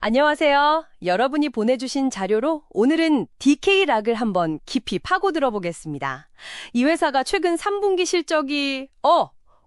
안녕하세요. 여러분이 보내주신 자료로 오늘은 DK락을 한번 깊이 파고 들어보겠습니다. 이 회사가 최근 3분기 실적이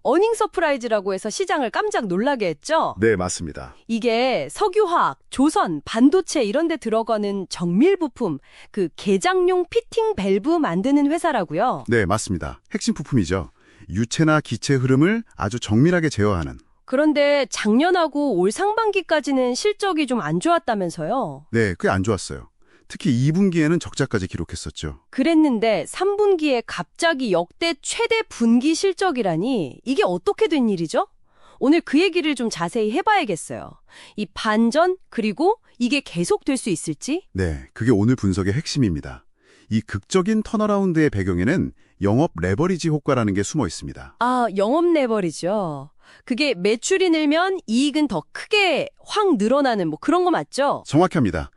어닝 서프라이즈라고 해서 시장을 깜짝 놀라게 했죠? 네, 맞습니다. 이게 석유화학, 조선, 반도체 이런 데 들어가는 정밀 부품, 그 개장용 피팅 밸브 만드는 회사라고요. 네, 맞습니다. 핵심 부품이죠. 유체나 기체 흐름을 아주 정밀하게 제어하는. 그런데 작년하고 올 상반기까지는 실적이 좀 안 좋았다면서요? 네, 꽤 안 좋았어요. 특히 2분기에는 적자까지 기록했었죠. 그랬는데 3분기에 갑자기 역대 최대 분기 실적이라니 이게 어떻게 된 일이죠? 오늘 그 얘기를 좀 자세히 해봐야겠어요. 이 반전 그리고 이게 계속될 수 있을지? 네, 그게 오늘 분석의 핵심입니다. 이 극적인 턴어라운드의 배경에는 영업 레버리지 효과라는 게 숨어 있습니다. 아, 영업 레버리죠. 그게 매출이 늘면 이익은 더 크게 확 늘어나는 뭐 그런 거 맞죠? 정확합니다.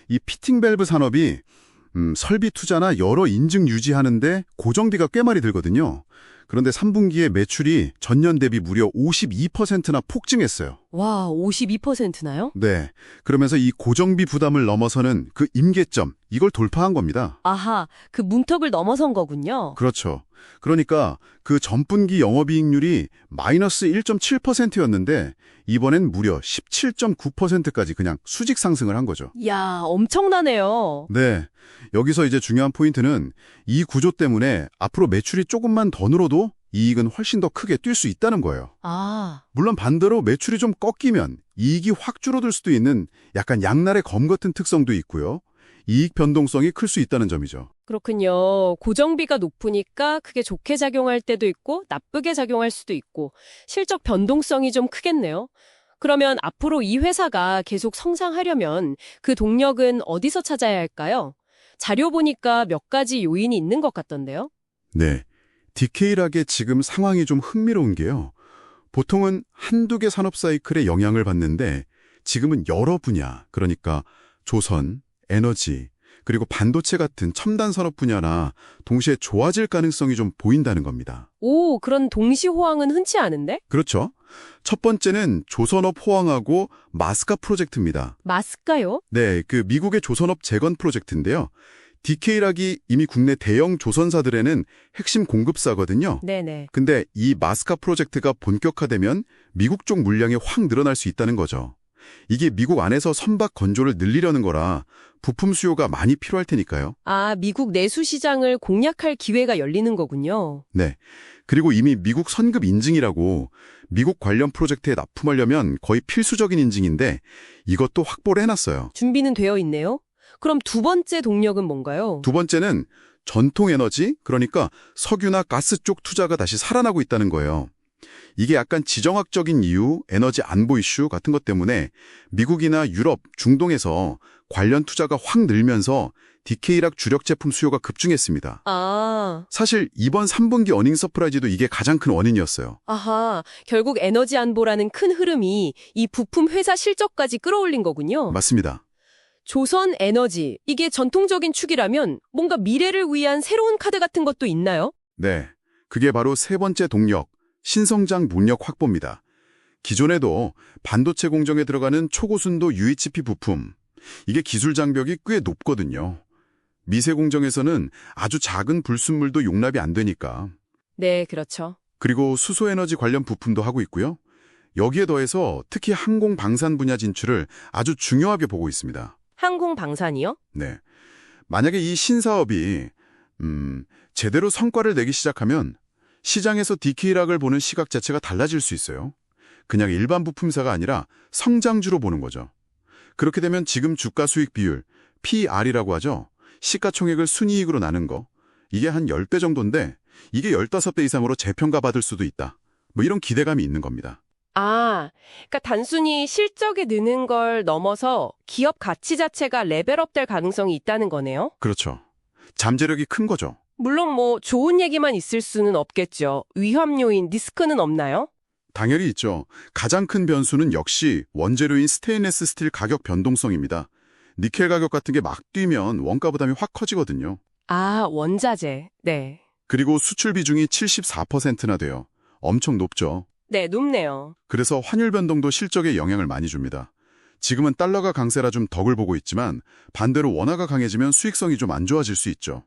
이 피팅 밸브 산업이 설비 투자나 여러 인증 유지하는데 고정비가 꽤 많이 들거든요. 그런데 3분기에 매출이 전년 대비 무려 52%나 폭증했어요. 와, 52%나요? 네. 그러면서 이 고정비 부담을 넘어서는 그 임계점, 이걸 돌파한 겁니다. 아하, 그 문턱을 넘어선 거군요. 그렇죠. 그러니까 그 전분기 영업이익률이 마이너스 1.7%였는데 이번엔 무려 17.9%까지 그냥 수직 상승을 한 거죠. 이야, 엄청나네요. 네. 여기서 이제 중요한 포인트는 이 구조 때문에 앞으로 매출이 조금만 더 늘어도 이익은 훨씬 더 크게 뛸 수 있다는 거예요. 아, 물론 반대로 매출이 좀 꺾이면 이익이 확 줄어들 수도 있는 약간 양날의 검 같은 특성도 있고요. 이익 변동성이 클 수 있다는 점이죠. 그렇군요. 고정비가 높으니까 그게 좋게 작용할 때도 있고 나쁘게 작용할 수도 있고 실적 변동성이 좀 크겠네요. 그러면 앞으로 이 회사가 계속 성장하려면 그 동력은 어디서 찾아야 할까요? 자료 보니까 몇 가지 요인이 있는 것 같던데요. 네. 디케일하게 지금 상황이 좀 흥미로운 게요. 보통은 한두 개 산업 사이클에 영향을 받는데 지금은 여러 분야, 그러니까 조선, 에너지, 그리고 반도체 같은 첨단 산업 분야나 동시에 좋아질 가능성이 좀 보인다는 겁니다. 오, 그런 동시호황은 흔치 않은데? 그렇죠. 첫 번째는 조선업 호황하고 마스카 프로젝트입니다. 마스카요? 네, 그 미국의 조선업 재건 프로젝트인데요. 디케일락이 이미 국내 대형 조선사들에는 핵심 공급사거든요. 네네. 근데 이 마스카 프로젝트가 본격화되면 미국 쪽 물량이 확 늘어날 수 있다는 거죠. 이게 미국 안에서 선박 건조를 늘리려는 거라 부품 수요가 많이 필요할 테니까요. 아, 미국 내수 시장을 공략할 기회가 열리는 거군요. 네. 그리고 이미 미국 선급 인증이라고 미국 관련 프로젝트에 납품하려면 거의 필수적인 인증인데 이것도 확보를 해놨어요. 준비는 되어 있네요. 그럼 두 번째 동력은 뭔가요? 두 번째는 전통 에너지, 그러니까 석유나 가스 쪽 투자가 다시 살아나고 있다는 거예요. 이게 약간 지정학적인 이유, 에너지 안보 이슈 같은 것 때문에 미국이나 유럽, 중동에서 관련 투자가 확 늘면서 디케일락 주력 제품 수요가 급증했습니다. 아, 사실 이번 3분기 어닝 서프라이즈도 이게 가장 큰 원인이었어요. 아하, 결국 에너지 안보라는 큰 흐름이 이 부품 회사 실적까지 끌어올린 거군요. 맞습니다. 조선 에너지, 이게 전통적인 축이라면 뭔가 미래를 위한 새로운 카드 같은 것도 있나요? 네, 그게 바로 세 번째 동력, 신성장 문력 확보입니다. 기존에도 반도체 공정에 들어가는 초고순도 UHP 부품, 이게 기술 장벽이 꽤 높거든요. 미세 공정에서는 아주 작은 불순물도 용납이 안 되니까. 네, 그렇죠. 그리고 수소에너지 관련 부품도 하고 있고요. 여기에 더해서 특히 항공 방산 분야 진출을 아주 중요하게 보고 있습니다. 항공 방산이요? 네. 만약에 이 신사업이 제대로 성과를 내기 시작하면 시장에서 디케일락을 보는 시각 자체가 달라질 수 있어요. 그냥 일반 부품사가 아니라 성장주로 보는 거죠. 그렇게 되면 지금 주가 수익 비율, PR이라고 하죠. 시가총액을 순이익으로 나눈 거. 이게 한 10배 정도인데 이게 15배 이상으로 재평가 받을 수도 있다. 뭐 이런 기대감이 있는 겁니다. 아, 그러니까 단순히 실적이 느는 걸 넘어서 기업 가치 자체가 레벨업 될 가능성이 있다는 거네요? 그렇죠. 잠재력이 큰 거죠. 물론 뭐 좋은 얘기만 있을 수는 없겠죠. 위험 요인, 리스크는 없나요? 당연히 있죠. 가장 큰 변수는 역시 원재료인 스테인리스 스틸 가격 변동성입니다. 니켈 가격 같은 게 막 뛰면 원가 부담이 확 커지거든요. 아, 원자재. 네. 그리고 수출 비중이 74%나 돼요. 엄청 높죠. 네, 높네요. 그래서 환율 변동도 실적에 영향을 많이 줍니다. 지금은 달러가 강세라 좀 덕을 보고 있지만 반대로 원화가 강해지면 수익성이 좀 안 좋아질 수 있죠.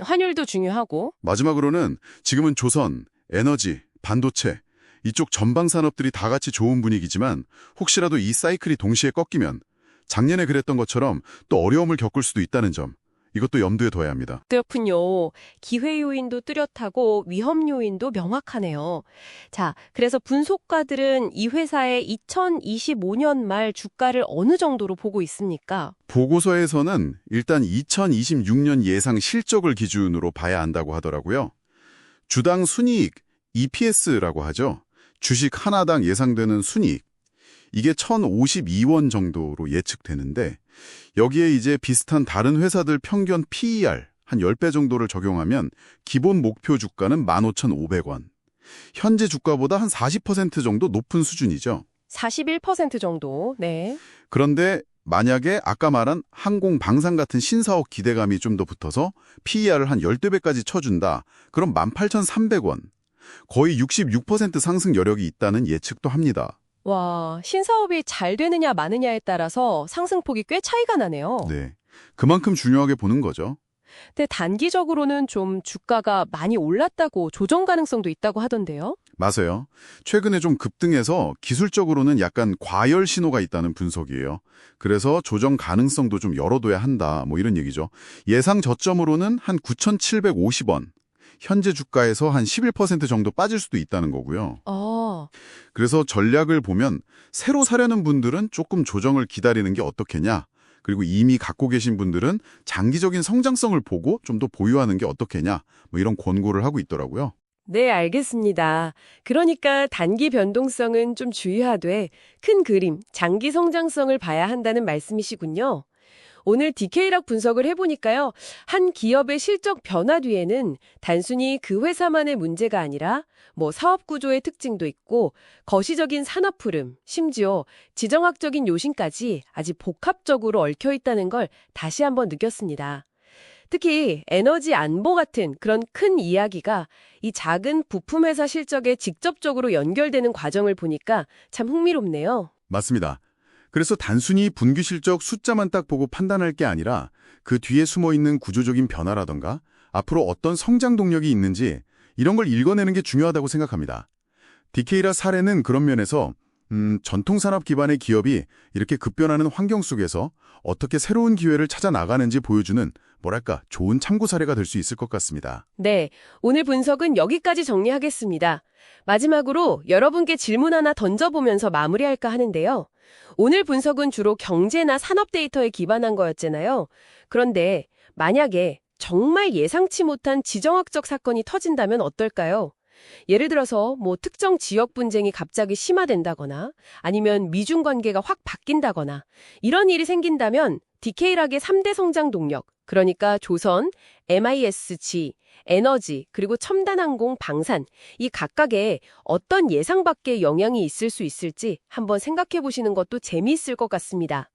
환율도 중요하고. 마지막으로는 지금은 조선, 에너지, 반도체 이쪽 전방 산업들이 다 같이 좋은 분위기지만 혹시라도 이 사이클이 동시에 꺾이면 작년에 그랬던 것처럼 또 어려움을 겪을 수도 있다는 점, 이것도 염두에 둬야 합니다. 그렇군요. 기회 요인도 뚜렷하고 위험 요인도 명확하네요. 자, 그래서 분석가들은 이 회사의 2025년 말 주가를 어느 정도로 보고 있습니까? 보고서에서는 일단 2026년 예상 실적을 기준으로 봐야 한다고 하더라고요. 주당 순이익, EPS라고 하죠. 주식 하나당 예상되는 순이익. 이게 1,052원 정도로 예측되는데 여기에 이제 비슷한 다른 회사들 평균 PER 한 10배 정도를 적용하면 기본 목표 주가는 15,500원. 현재 주가보다 한 40% 정도 높은 수준이죠. 41% 정도. 네. 그런데 만약에 아까 말한 항공 방산 같은 신사업 기대감이 좀 더 붙어서 PER을 한 12배까지 쳐준다. 그럼 18,300원. 거의 66% 상승 여력이 있다는 예측도 합니다. 와, 신사업이 잘 되느냐 마느냐에 따라서 상승폭이 꽤 차이가 나네요. 네, 그만큼 중요하게 보는 거죠. 근데 단기적으로는 좀 주가가 많이 올랐다고 조정 가능성도 있다고 하던데요. 맞아요. 최근에 좀 급등해서 기술적으로는 약간 과열 신호가 있다는 분석이에요. 그래서 조정 가능성도 좀 열어둬야 한다. 뭐 이런 얘기죠. 예상 저점으로는 한 9,750원. 현재 주가에서 한 11% 정도 빠질 수도 있다는 거고요. 그래서 전략을 보면 새로 사려는 분들은 조금 조정을 기다리는 게 어떻겠냐. 그리고 이미 갖고 계신 분들은 장기적인 성장성을 보고 좀 더 보유하는 게 어떻겠냐. 뭐 이런 권고를 하고 있더라고요. 네, 알겠습니다. 그러니까 단기 변동성은 좀 주의하되 큰 그림, 장기 성장성을 봐야 한다는 말씀이시군요. 오늘 디케이락 분석을 해보니까요. 한 기업의 실적 변화 뒤에는 단순히 그 회사만의 문제가 아니라 사업 구조의 특징도 있고 거시적인 산업 흐름, 심지어 지정학적인 요신까지 아주 복합적으로 얽혀 있다는 걸 다시 한번 느꼈습니다. 특히 에너지 안보 같은 그런 큰 이야기가 이 작은 부품 회사 실적에 직접적으로 연결되는 과정을 보니까 참 흥미롭네요. 맞습니다. 그래서 단순히 분기 실적 숫자만 딱 보고 판단할 게 아니라 그 뒤에 숨어있는 구조적인 변화라던가 앞으로 어떤 성장 동력이 있는지 이런 걸 읽어내는 게 중요하다고 생각합니다. 디케이라 사례는 그런 면에서 전통산업 기반의 기업이 이렇게 급변하는 환경 속에서 어떻게 새로운 기회를 찾아 나가는지 보여주는 뭐랄까 좋은 참고 사례가 될 수 있을 것 같습니다. 네, 오늘 분석은 여기까지 정리하겠습니다. 마지막으로 여러분께 질문 하나 던져보면서 마무리할까 하는데요. 오늘 분석은 주로 경제나 산업 데이터에 기반한 거였잖아요. 그런데 만약에 정말 예상치 못한 지정학적 사건이 터진다면 어떨까요? 예를 들어서 특정 지역 분쟁이 갑자기 심화된다거나 아니면 미중 관계가 확 바뀐다거나 이런 일이 생긴다면 디케이락의 3대 성장 동력, 그러니까 조선, MISG, 에너지, 그리고 첨단항공, 방산, 이 각각에 어떤 예상 밖의 영향이 있을 수 있을지 한번 생각해 보시는 것도 재미있을 것 같습니다.